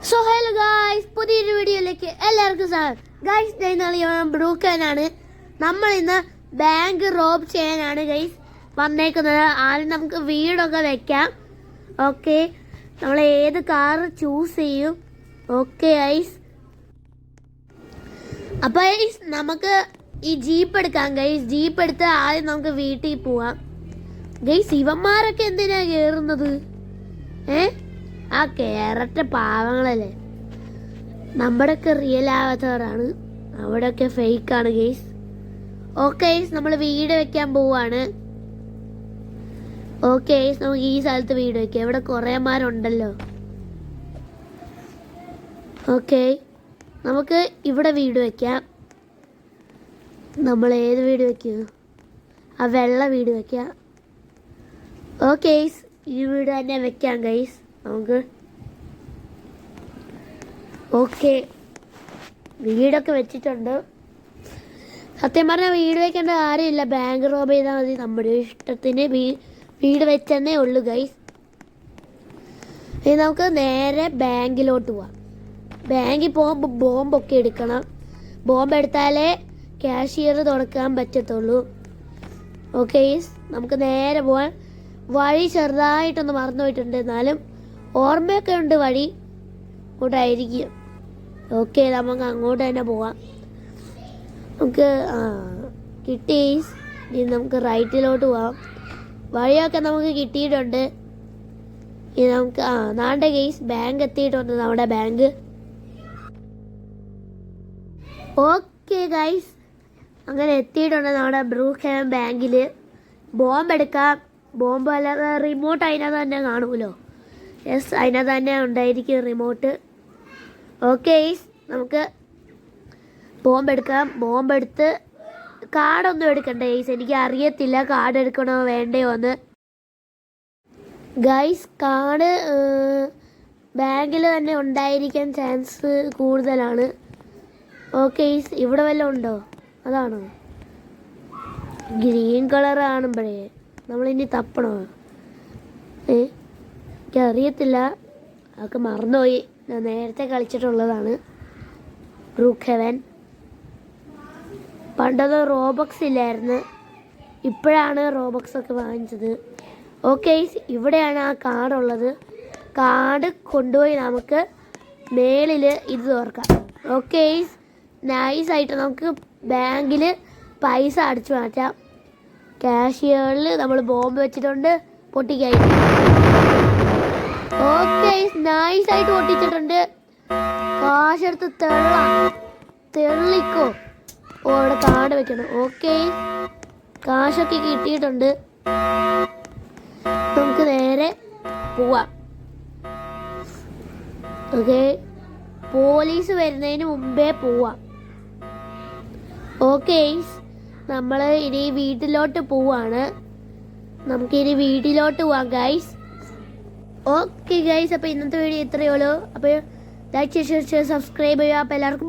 So hello guys, പുതിയൊരു വീഡിയോയിലേക്ക് എല്ലാവർക്കും സ്വാഗതം. ഗായ്സ്, ഞാൻ ബ്രൂക്കനാണ്. നമ്മൾ ഇന്ന് ബാങ്ക് റോബ് ചെയ്യാനാണ് ഗൈസ് വന്നേക്കുന്നത്. ആദ്യം നമുക്ക് വീടൊക്കെ വെക്കാം. ഓക്കെ, നമ്മൾ ഏത് കാർ ചൂസ് ചെയ്യും? ഓക്കെ ഗൈസ്, അപ്പോൾ ഗൈസ് നമുക്ക് ഈ ജീപ്പ് എടുക്കാം ഗൈസ്. ജീപ്പ് എടുത്ത് ആദ്യം നമുക്ക് വീട്ടിൽ പോവാം ഗൈസ്. ഇവന്മാരൊക്കെ എന്തിനാ കയറുന്നത്? ആ കേരറ്റ പാവങ്ങളല്ലേ. നമ്മുടെയൊക്കെ റിയൽ ആവാത്തവരാണ്, അവിടെയൊക്കെ ഫേക്കാണ് ഗെയ്സ്. ഓക്കെ ഗെയ്സ്, നമ്മൾ വീട് വെക്കാൻ പോവാണ്. ഓക്കെ ഗെയ്സ്, നമുക്ക് ഈ സ്ഥലത്ത് വീട് വെക്കാം. ഇവിടെ കുറേമാരുണ്ടല്ലോ. ഓക്കെ, നമുക്ക് ഇവിടെ വീട് വെക്കാം. നമ്മൾ ഏത് വീട് വെക്കും? ആ വെള്ള വീട് വെക്കാം. ഓക്കെ ഗെയ്സ്, ഈ വീട് തന്നെ വെക്കാം ഗെയ്സ് നമുക്ക്. ഓക്കെ, വീടൊക്കെ വെച്ചിട്ടുണ്ട്. സത്യം പറഞ്ഞാൽ വീട് വെക്കേണ്ട കാര്യമില്ല, ബാങ്ക് റോബ് ചെയ്താൽ മതി. നമ്മുടെ ഇഷ്ടത്തിന് വീട് വെച്ചെന്നേ ഉള്ളൂ ഗൈസ്. ഇനി നമുക്ക് നേരെ ബാങ്കിലോട്ട് പോവാം. ബാങ്കിൽ പോകുമ്പോൾ ബോംബൊക്കെ എടുക്കണം. ബോംബ് എടുത്താലേ ക്യാഷിയർ തുറക്കാൻ പറ്റത്തുള്ളൂ. ഓക്കെ ഗൈസ്, നമുക്ക് നേരെ പോവാൻ. വഴി ചെറുതായിട്ടൊന്ന് മറന്നു പോയിട്ടുണ്ട്, എന്നാലും ഓർമ്മയൊക്കെ ഉണ്ട്. വഴി അങ്ങോട്ടായിരിക്കും. ഓക്കെ, നമുക്ക് അങ്ങോട്ട് തന്നെ പോവാം. നമുക്ക് കിട്ടി. ഇനി നമുക്ക് റൈറ്റിലോട്ട് പോവാം. വഴിയൊക്കെ നമുക്ക് കിട്ടിയിട്ടുണ്ട്. ഇനി നമുക്ക് നാണ്ട ഗെയ്സ് ബാങ്ക് എത്തിയിട്ടുണ്ട്, നമ്മുടെ ബാങ്ക്. ഓക്കെ ഗൈസ്, അങ്ങനെ എത്തിയിട്ടുണ്ട് നമ്മുടെ ബ്രൂക്ക്ഹാം ബാങ്കിൽ. ബോംബ് എടുക്കാം. ബോംബ് അല്ലാതെ റിമോട്ട് അതിനകത്ത് തന്നെ കാണുമല്ലോ. യെസ്, അതിനകത്ത് തന്നെ ഉണ്ടായിരിക്കും റിമോട്ട്. ഓക്കെ ഗൈസ്, നമുക്ക് ബോംബ് എടുക്കാം. ബോംബ് എടുത്ത് കാർഡൊന്നും എടുക്കണ്ട ഗൈസ്. എനിക്ക് അറിയത്തില്ല കാർഡ് എടുക്കണോ വേണ്ടയോ എന്ന്. ഗൈസ്, കാർഡ് ബാങ്കിൽ തന്നെ ഉണ്ടായിരിക്കാൻ ചാൻസ് കൂടുതലാണ്. ഓക്കെ ഗൈസ്, ഇവിടെ വല്ലതും ഉണ്ടോ? അതാണോ? ഗ്രീൻ കളർ കാണുമ്പോഴേ നമ്മളിനി തപ്പണോ? എനിക്കറിയത്തില്ല, അതൊക്കെ മറന്നുപോയി. ഞാൻ നേരത്തെ കളിച്ചിട്ടുള്ളതാണ് ബ്രൂക്ക്ഹെവൻ. പണ്ടത് റോബക്സ് ഇല്ലായിരുന്നു, ഇപ്പോഴാണ് റോബക്സ് ഒക്കെ വാങ്ങിച്ചത്. ഓക്കെ, ഇവിടെയാണ് ആ കാർഡുള്ളത്. കാർഡ് കൊണ്ടുപോയി നമുക്ക് മേളിൽ ഇത് തുറക്കാം. ഓക്കെ, നൈസായിട്ട് നമുക്ക് ബാങ്കിൽ പൈസ അടിച്ചു മാറ്റാം. കാഷ്യറിൽ നമ്മൾ ബോംബ് വെച്ചിട്ടുണ്ട്, പൊട്ടിക്കായി. ഓക്കെ, നൈസായിട്ട് പൊട്ടിച്ചിട്ടുണ്ട്. കാശെടുത്ത് തെള്ളിക്കോ. ഓ, അവിടെ കാർഡ് വെക്കണം. ഓക്കെ, കാശൊക്കെ കിട്ടിയിട്ടുണ്ട്. നമുക്ക് നേരെ പോവാം. ഓക്കെ, പോലീസ് വരുന്നതിന് മുമ്പേ പോവാം. ഓക്കെ, നമ്മൾ ഇനി വീട്ടിലോട്ട് പോവാണ്. നമുക്കിനി വീട്ടിലോട്ട് പോവാം ഗൈസ്. ഓക്കെ ഗൈസ്, അപ്പോൾ ഇന്നത്തെ വീഡിയോ ഇത്രയേ ഉള്ളൂ. അപ്പോൾ ലൈക്ക്, ഷെയർ, സബ്സ്ക്രൈബ് ചെയ്യുക. അപ്പോൾ എല്ലാവർക്കും